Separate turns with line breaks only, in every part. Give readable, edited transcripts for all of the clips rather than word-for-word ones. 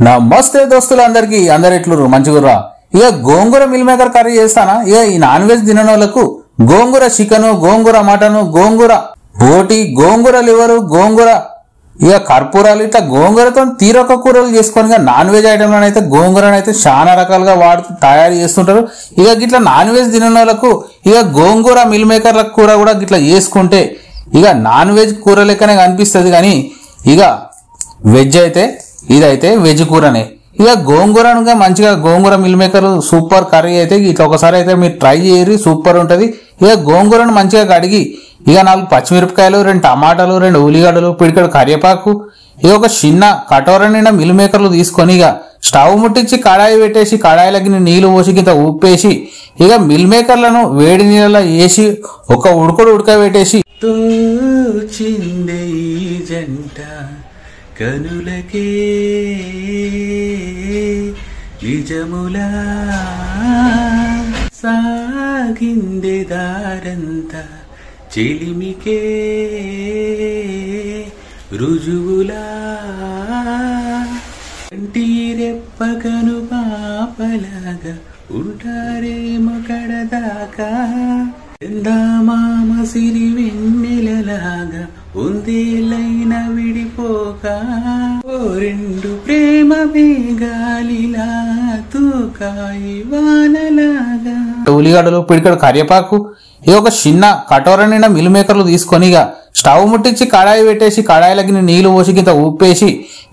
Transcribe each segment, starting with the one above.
నమస్తే దోస్తులందరికీ అందరు ఎట్లురు మంచిగుర్రా. ఇక గోంగూర మిల్ మేకర్ కర్రీ చేస్తానా. ఇక ఈ నాన్ వెజ్ తిననోళ్లకు గోంగూర చికెన్, గోంగూర మటన్, గోంగూర బోటి, గోంగూర లివరు, గోంగూర ఇక కర్పూరాలు ఇట్లా గోంగూరతో తీరొక్క కూరలు చేసుకొని నాన్ వెజ్ ఐటెంలను అయితే గోంగూరను అయితే చాలా రకాలుగా తయారు చేస్తుంటారు. ఇక గిట్లా నాన్ వెజ్ తిననోళ్లకు ఇక గోంగూర మిల్ మేకర్ల కూర కూడా గిట్లా చేసుకుంటే ఇక నాన్ వెజ్ కూర లెక్కనే కనిపిస్తుంది. కానీ ఇక వెజ్ అయితే ఇదైతే వెజ్ కూరనే. ఇక గోంగూరనుగా మంచిగా గోంగూర మిల్ మేకర్ సూపర్ కర్రీ అయితే ఇట్లా ఒకసారి అయితే మీరు ట్రై చేయరు, సూపర్ ఉంటుంది. ఇక గోంగూరను మంచిగా కడిగి ఇక 4 పచ్చిమిరపకాయలు, 2 టమాటాలు, 2 ఉల్లిగడ్డలు, పిడికడు కరివేపాకు, ఇక ఒక చిన్న కటోర నిండా మిల్ మేకర్లు తీసుకొని ఇక స్టవ్ ముట్టించి కడాయి పెట్టేసి కడాయిలకి నీళ్లు పోసి కింద ఉప్పేసి ఇక మిల్ మేకర్లను వేడి నీళ్ళలో వేసి ఒక ఉడకబెట్టేసి
కనులకే నిజములా సాగిందే దారంతా చెలిమికే రుజువులా కంటిరెప్పకను పాపలాగా ఉంటారేమో కడదాకా ఎందామామ సిరి వెన్నెలలాగా ఉందేలైన విడిపోక ఓ 2 ప్రేమ మేఘాలిలా తూకాయి వానలాగా.
ఉల్లిగడ్డలు, పిడికడు కరివేపాకు, ఇక ఒక చిన్న కటోర నిండా మిల్ మేకర్లు తీసుకొని ఇక స్టవ్ ముట్టించి కడాయి పెట్టేసి కడాయిలకి నీళ్లు పోసి కింద ఉప్పేసి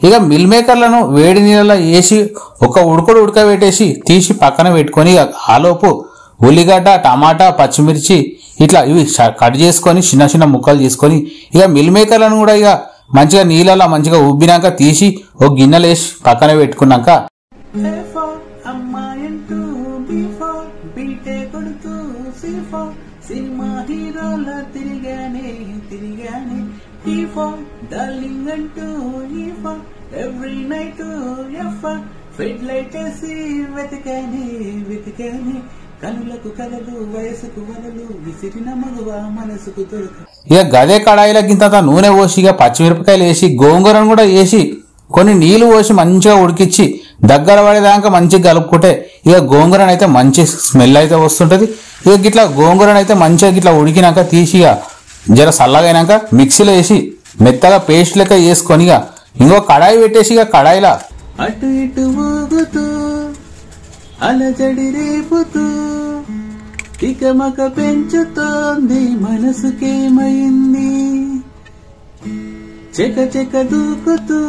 ఇక మిల్ మేకర్లను వేడి నీళ్ళలో వేసి ఒక ఉడకబెట్టేసి తీసి పక్కన పెట్టుకొని ఇక ఆలోపు ఉల్లిగడ్డ, టమాటా, పచ్చిమిర్చి ఇట్లా ఇవి కట్ చేసుకొని చిన్న చిన్న ముక్కలు చేసుకొని ఇక మిల్ మేకర్లను కూడా ఇక మంచిగా నీళ్ళలో మంచిగా ఉబ్బినాక తీసి ఒక గిన్నెలు వేసి పక్కన పెట్టుకున్నాక
సినిమా హీరోల తిరిగానే డార్లింగ్ అంటూ ఎవ్రీ నైట్ ఫెడ్ లైట్ వేసి వెతికానే కనులకు కలలు వయసుకు వలలు విసిరిన మగువ మనసుకు దొరక.
ఇక గదే కడాయిల గింత నూనె పోసి ఇక పచ్చిమిరపకాయలు వేసి గోంగూరను కూడా వేసి కొన్ని నీళ్లు పోసి మంచిగా ఉడికిచ్చి దగ్గర పడేదాకా మంచిగా కలుపుకుంటే ఇక గోంగూరను అయితే మంచి స్మెల్ అయితే వస్తుంటది. ఇక గిట్లా గోంగూరను అయితే మంచిగా గిట్లా ఉడికినాక తీసి జర చల్లగైనాక మిక్సీలో వేసి మెత్తగా పేస్ట్ లెక్క వేసుకొని ఇక ఇంకో కడాయి పెట్టేసి ఇక కడాయిలా
అటు ఇటు ఊగుతూ అలజడి రేపుతూ తికమక పెంచుతోంది మనసుకేమైంది చెక దూకుతూ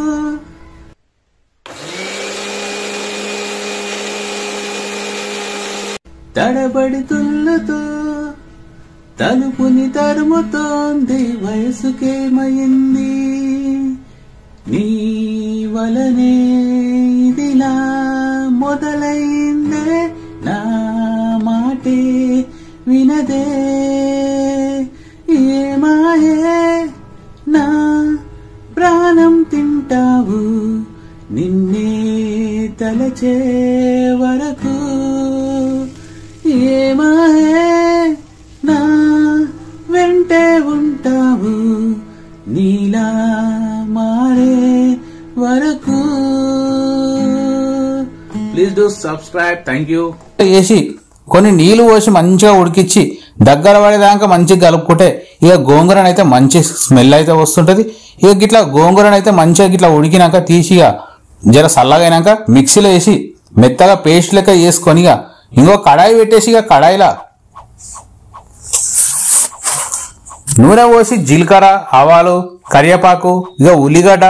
తడబడి తుల్లుతూ తలుపుని తరుముతోంది వయసుకేమైంది నీ వలనే ఇదిలా మొదలైందే నా మాటే వినదే ఏమాయే నా ప్రాణం తింటావు నిన్నే తలచే వరకు ఏమాయే నా వెంటే ఉంటావు నీలా మారే వరకు. Please do subscribe. Thank you.
వేసి కొన్ని నీళ్లు పోసి మంచిగా ఉడికిచ్చి దగ్గర పడేదాకా మంచిగా కలుపుకుంటే ఇక గోంగూరను అయితే మంచి స్మెల్ అయితే వస్తుంటది. ఇక గిట్లా గోంగూరను అయితే మంచిగా గిట్లా ఉడికినాక తీసి జర చల్లగైనాక మిక్సీలో వేసి మెత్తగా పేస్ట్ లెక్క వేసుకొని ఇక ఇంకో కడాయి పెట్టేసి ఇక కడాయిలా నూనె పోసి జీలకర్ర, ఆవాలు, కరివేపాకు, ఇక ఉల్లిగడ్డ,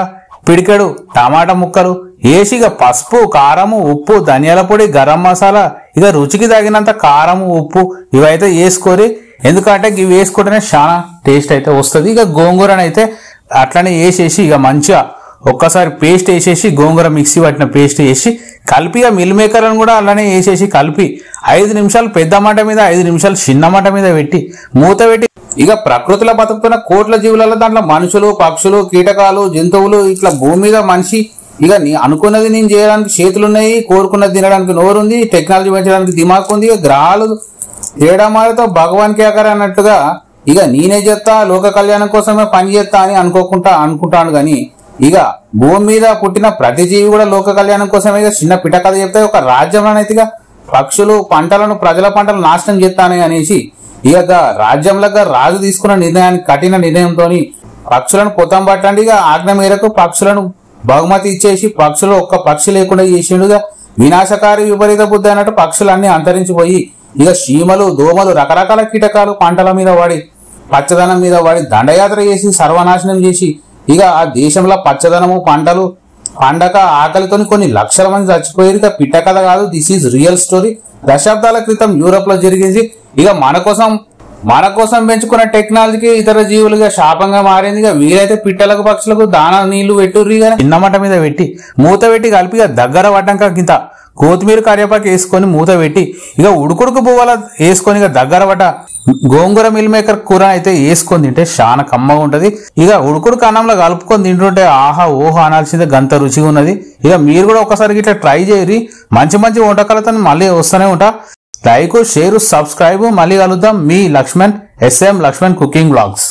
పిడికెడు టమాటా ముక్కలు వేసి ఇక పసుపు, కారము, ఉప్పు, ధనియాల పొడి, గరం మసాలా, ఇక రుచికి తగినంత కారము, ఉప్పు ఇవైతే వేసుకొని ఎందుకంటే ఇవి వేసుకుంటేనే చాలా టేస్ట్ అయితే వస్తుంది. ఇక గోంగూరను అయితే అట్లనే వేసేసి ఇక మంచిగా ఒక్కసారి పేస్ట్ వేసేసి గోంగూర మిక్సీ పట్టిన పేస్ట్ వేసి కలిపి ఇక మిల్ మేకర్లను కూడా అలానే వేసేసి కలిపి 5 నిమిషాలు పెద్ద మంట మీద 5 నిమిషాలు చిన్న మంట మీద పెట్టి మూత పెట్టి ఇక ప్రకృతిలో బతుకుతున్న కోట్ల జీవులలో దాంట్లో మనుషులు, పక్షులు, కీటకాలు, జంతువులు ఇట్లా భూమి మీద మనిషి ఇక అనుకున్నది నేను చేయడానికి చేతులున్నాయి, కోరుకున్నది తినడానికి నోరుంది, టెక్నాలజీ పెంచడానికి దిమాగ్ ఉంది. ఇక గ్రహాలు తేడా మారితో భగవాన్ కేకర్ అన్నట్టుగా ఇక నేనే చేస్తా లోక కళ్యాణం కోసమే పని చేస్తా అని అనుకుంటాను. కానీ ఇక భూమి మీద పుట్టిన ప్రతి జీవి కూడా లోక కళ్యాణం కోసమే ఇక చిన్న పిట కథ చెప్తే ఒక రాజ్యంలోనైతే ఇక పక్షులు పంటలను ప్రజల పంటలు నాశనం చేస్తానే అనేసి ఇక రాజ్యంలో రాజు తీసుకున్న నిర్ణయానికి కఠిన నిర్ణయంతో పక్షులను పొతం పట్టండి ఇక ఆజ్ఞ మేరకు పక్షులను బహుమతి ఇచ్చేసి పక్షులు ఒక్క పక్షి లేకుండా చేసిండుగా వినాశకారి విపరీత బుద్ధి అన్నట్టు పక్షులన్నీ అంతరించిపోయి ఇక చీమలు దోమలు రకరకాల కీటకాలు పంటల మీద వాడి పచ్చదనం మీద వాడి దండయాత్ర చేసి సర్వనాశనం చేసి ఇక ఆ దేశంలో పచ్చదనము పంటలు పండక ఆకలితో కొన్ని లక్షల మంది చచ్చిపోయారు. ఇక పిట్ట కథ కాదు, దిస్ ఈజ్ రియల్ స్టోరీ. దశాబ్దాల క్రితం యూరోప్ లో జరిగింది. ఇక మన కోసం పెంచుకున్న టెక్నాలజీకి ఇతర జీవులుగా శాపంగా మారింది. ఇక వీలైతే పిట్టలకు పక్షులకు దానా నీళ్లు పెట్టుర్రి కానీ చిన్నమట మీద పెట్టి మూత పెట్టి కలిపి దగ్గర పడ్డాక గింత కొత్తిమీర కరివేపాకు వేసుకొని మూత పెట్టి ఇక ఉడుకుడుకు పువ్వుల వేసుకొని ఇక దగ్గర పడ్డ గోంగూర మిల్ మేకర్ కూర అయితే వేసుకొని తింటే చాలా కమ్మగా ఉంటది. ఇక ఉడుకుడుకు అన్నంలో కలుపుకొని తింటుంటే ఆహా ఓహో అనాల్సిందే, గంత రుచిగా ఉన్నది. ఇక మీరు కూడా ఒకసారి ఇట్లా ట్రై చేయరి. మంచి మంచి వంటకాలతో మళ్ళీ వస్తూనే ఉంటా. Like, share, subscribe. మళ్ళీ కలుద్దాం. మీ Lakshman, SM Lakshman cooking blogs.